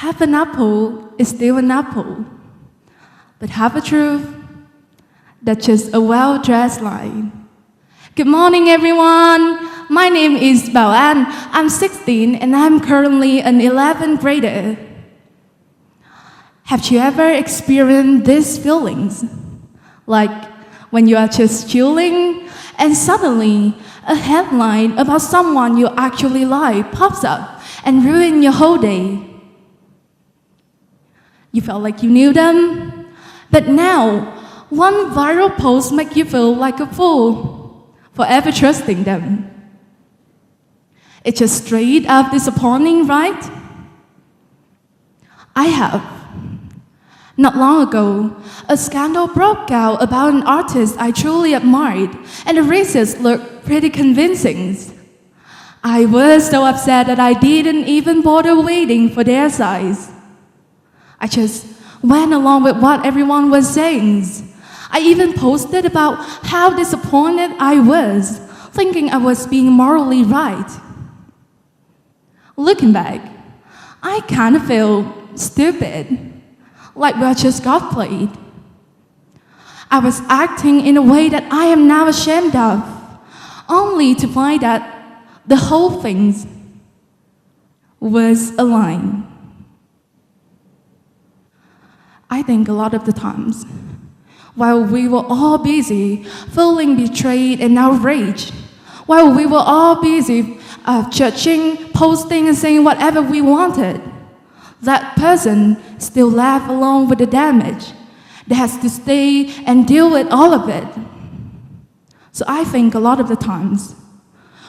half an apple is still an apple, but half a truth, that's just a well-dressed lie. Good morning, everyone. My name is Bao An. I'm 16 and I'm currently an 11th grader. Have you ever experienced these feelings? Like when you are just chilling and suddenly a headline about someone you actually like pops up and ruins your whole day. You felt like you knew them, but now one viral post makes you feel like a fool for ever trusting them. It's just straight up disappointing, right? I have. Not long ago, a scandal broke out about an artist I truly admired, and the reasons looked pretty convincing. I was so upset that I didn't even bother waiting for their size. I just went along with what everyone was saying. I even posted about how disappointed I was, thinking I was being morally right. Looking back, I kind of feel stupid, like we just got played. I was acting in a way that I am now ashamed of, only to find that the whole thing was a lie. I think a lot of the times, while we were all busy feeling betrayed and outraged, while we were all busy judging, posting, and saying whatever we wanted, that person still left alone with the damage. They has to stay and deal with all of it. So I think a lot of the times,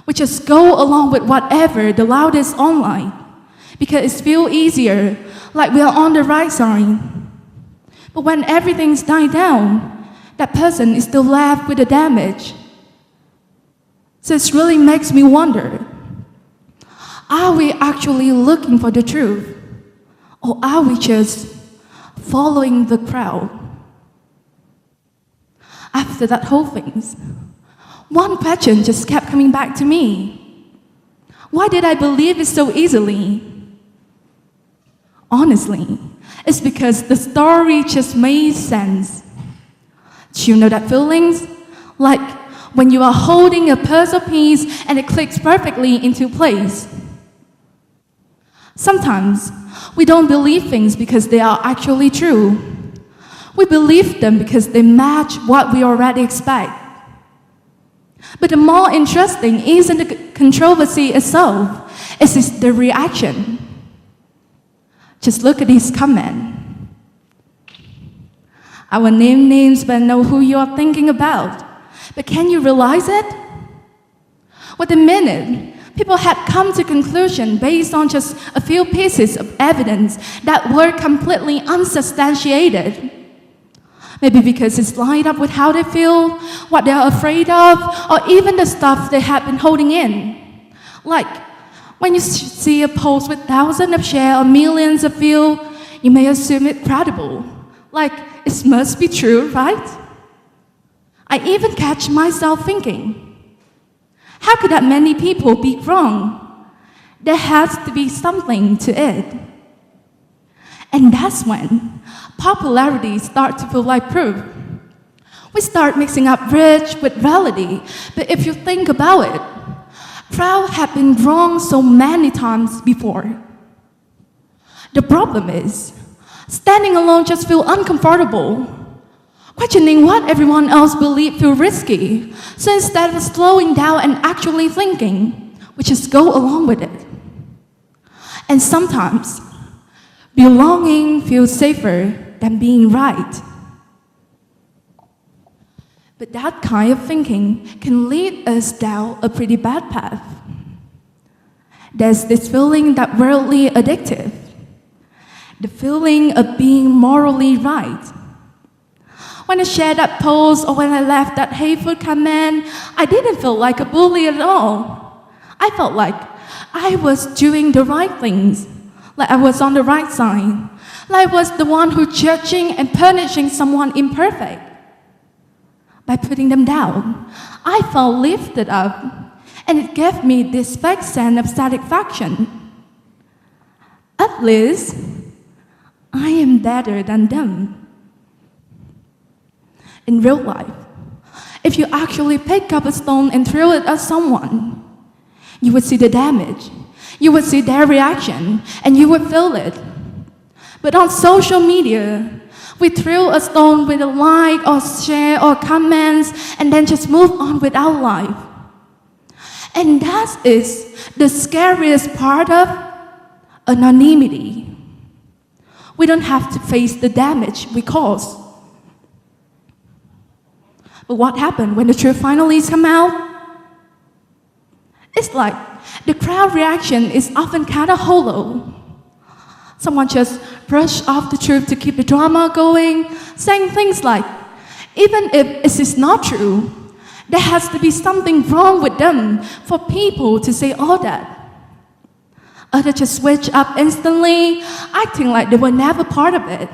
we just go along with whatever the loudest online, because it feels easier, like we are on the right side. But when everything's died down, that person is still left with the damage. So it really makes me wonder, are we actually looking for the truth? Or are we just following the crowd? After that whole thing, one question just kept coming back to me. Why did I believe it so easily? Honestly, it's because the story just made sense. Do you know that feelings? Like when you are holding a puzzle piece and it clicks perfectly into place. Sometimes we don't believe things because they are actually true. We believe them because they match what we already expect. But the more interesting isn't the controversy itself, it's the reaction. Just look at this comment. I will name names but know who you are thinking about. But can you realize it? Within a minute, people had come to conclusion based on just a few pieces of evidence that were completely unsubstantiated. Maybe because it's lined up with how they feel, what they're afraid of, or even the stuff they have been holding in. Like, when you see a post with thousands of shares or millions of views, you may assume it's credible. Like, it must be true, right? I even catch myself thinking, how could that many people be wrong? There has to be something to it. And that's when popularity starts to feel like proof. We start mixing up rich with reality. But if you think about it, crowds have been wrong so many times before. The problem is, standing alone just feels uncomfortable. Questioning what everyone else believes feels risky. So instead of slowing down and actually thinking, we just go along with it. And sometimes, belonging feels safer than being right. But that kind of thinking can lead us down a pretty bad path. There's this feeling that's worldly addictive. The feeling of being morally right. When I shared that post or when I left that hateful comment, I didn't feel like a bully at all. I felt like I was doing the right things, like I was on the right side, like I was the one who judging and punishing someone imperfect. By putting them down, I felt lifted up, and it gave me this fake sense of satisfaction. At least, I am better than them. In real life, if you actually pick up a stone and throw it at someone, you would see the damage, you would see their reaction, and you would feel it. But on social media, we throw a stone with a like or share or comments and then just move on with our life. And that is the scariest part of anonymity. We don't have to face the damage we cause. But what happened when the truth finally comes out? It's like the crowd reaction is often kind of hollow. Someone just brush off the truth to keep the drama going, saying things like, even if it is not true, there has to be something wrong with them for people to say all that. Others just switch up instantly, acting like they were never part of it.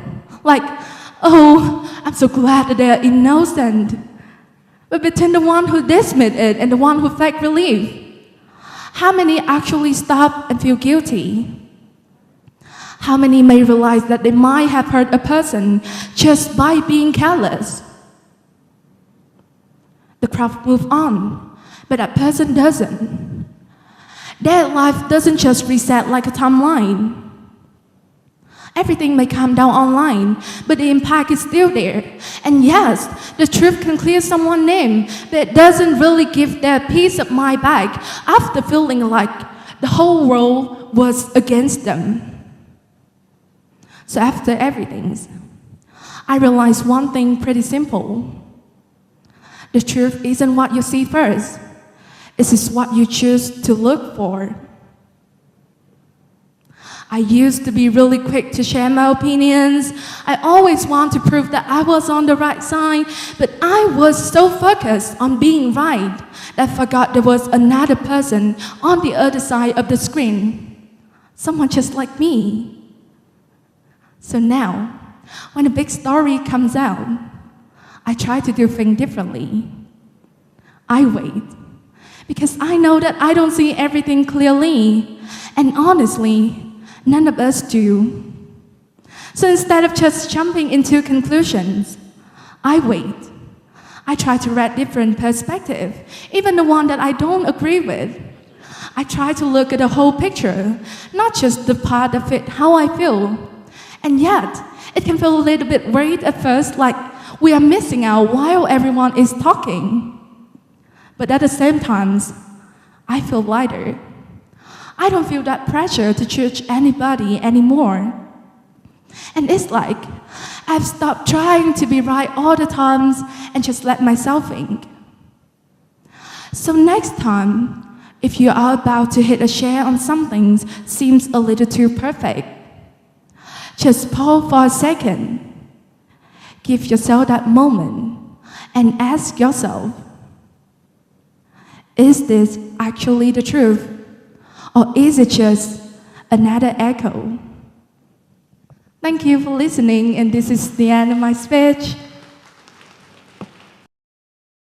Like, oh, I'm so glad that they're innocent. But between the one who dismissed it and the one who faked relief, how many actually stop and feel guilty? How many may realize that they might have hurt a person just by being careless? The crowd moves on, but that person doesn't. Their life doesn't just reset like a timeline. Everything may calm down online, but the impact is still there. And yes, the truth can clear someone's name, but it doesn't really give their peace of mind back after feeling like the whole world was against them. So after everything, I realized one thing pretty simple. The truth isn't what you see first. It is what you choose to look for. I used to be really quick to share my opinions. I always want to prove that I was on the right side, but I was so focused on being right that I forgot there was another person on the other side of the screen. Someone just like me. So now, when a big story comes out, I try to do things differently. I wait, because I know that I don't see everything clearly, and honestly, none of us do. So instead of just jumping into conclusions, I wait. I try to read different perspectives, even the one that I don't agree with. I try to look at the whole picture, not just the part that fit how I feel. And yet, it can feel a little bit weird at first, like we are missing out while everyone is talking. But at the same time, I feel lighter. I don't feel that pressure to judge anybody anymore. And it's like I've stopped trying to be right all the time and just let myself think. So next time, if you are about to hit a share on something seems a little too perfect, just pause for a second. Give yourself that moment and ask yourself, is this actually the truth? Or is it just another echo? Thank you for listening, and this is the end of my speech.